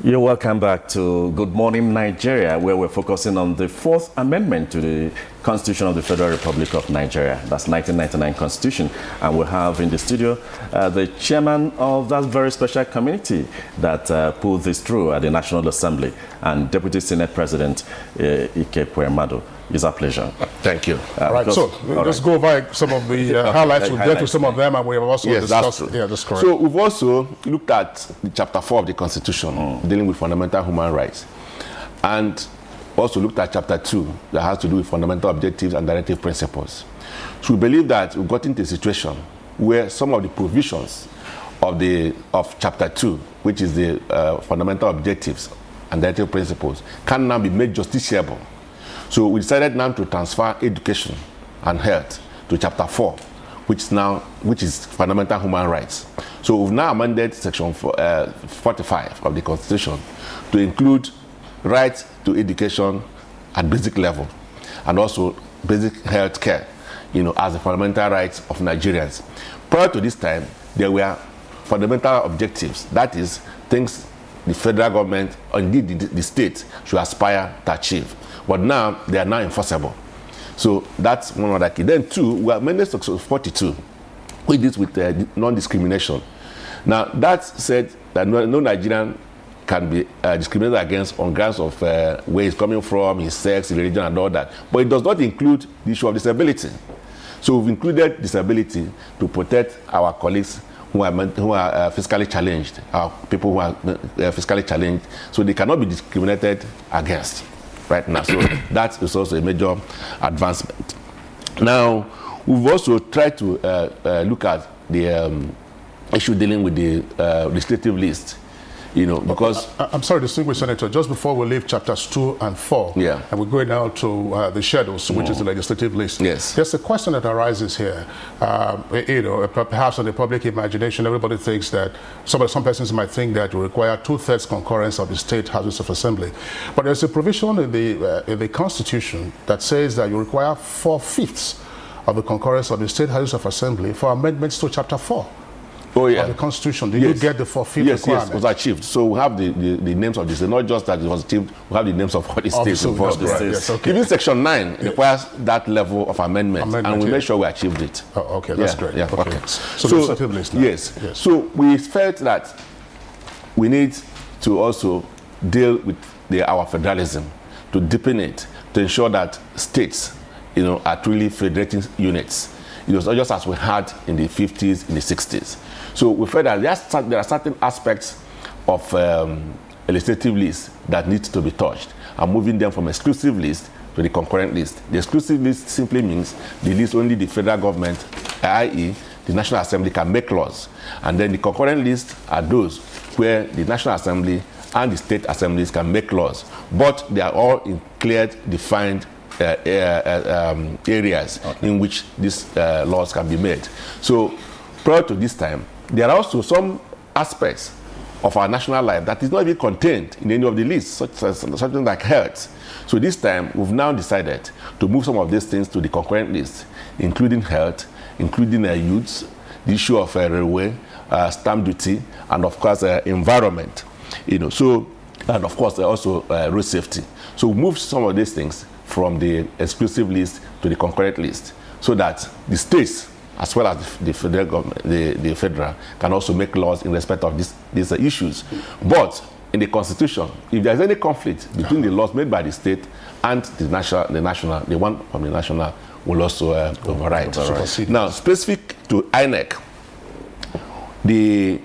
You're welcome back to Good Morning Nigeria, where we're focusing on the Fourth Amendment to the Constitution of the Federal Republic of Nigeria. That's 1999 Constitution. And we have in the studio the chairman of that very special committee that pulled this through at the National Assembly, and Deputy Senate President Ike Ekweremadu. It's our pleasure. Thank you. All right, so let's go over some of the highlights. We'll get to some of them, and we have also discussed. That's true. Yeah, that's correct. So we've also looked at Chapter 4 of the Constitution, dealing with fundamental human rights, and also looked at Chapter 2 that has to do with fundamental objectives and directive principles. So we believe that we've got into a situation where some of the provisions of Chapter 2, which is the fundamental objectives and directive principles, can now be made justiciable. So we decided now to transfer education and health to Chapter 4, which is fundamental human rights. So we've now amended Section 45 of the Constitution to include right to education at basic level, and also basic health care, as the fundamental rights of Nigerians. Prior to this time, there were fundamental objectives, that is, things the federal government, or indeed the state, should aspire to achieve. But now, they are now enforceable. So that's one of the key. Then two, we amended Section 42, which deals with non-discrimination. Now, that said that no Nigerian can be discriminated against on grounds of where he's coming from, his sex, his religion, and all that. But it does not include the issue of disability. So we've included disability to protect our colleagues who are physically challenged, our people who are physically challenged, so they cannot be discriminated against right now. So that is also a major advancement. Now, we've also tried to look at the issue dealing with the legislative list, because... I'm sorry, distinguished Senator, just before we leave chapters 2 and 4, and we're going now to the schedules, which is the legislative list. Yes. There's a question that arises here. Perhaps on the public imagination, everybody thinks that some persons might think that you require 2/3 concurrence of the state houses of assembly. But there's a provision in the Constitution that says that you require 4/5 of the concurrence of the state houses of assembly for amendments to chapter 4. Of the Constitution. Did you get the 4/5 requirement? Yes, it was achieved. So we have the names of this. Not just that it was achieved, we have the names of all the states involved. Yes, okay. Even Section 9 requires that level of amendment, and we made sure we achieved it. Oh, okay, that's great. Yeah, okay. So the legislative list now. Yes. So we felt that we need to also deal with our federalism, to deepen it, to ensure that states, are truly federating units. It was not just as we had in the 50s, in the 60s. So we felt that there are certain aspects of a legislative list that need to be touched, and moving them from exclusive list to the concurrent list. The exclusive list simply means the list only the federal government, i.e. the National Assembly, can make laws. And then the concurrent list are those where the National Assembly and the state assemblies can make laws. But they are all in clear, defined areas in which these laws can be made. So prior to this time, there are also some aspects of our national life that is not even contained in any of the lists, such as something like health. So this time, we've now decided to move some of these things to the concurrent list, including health, including youths, the issue of railway, stamp duty, and of course, environment. So, and of course, also road safety. So we moved some of these things from the exclusive list to the concurrent list, so that the states, as well as the federal government, the federal, can also make laws in respect of these issues. But in the Constitution, if there is any conflict between the laws made by the state and the one from the national will also override. Now, specific to INEC, the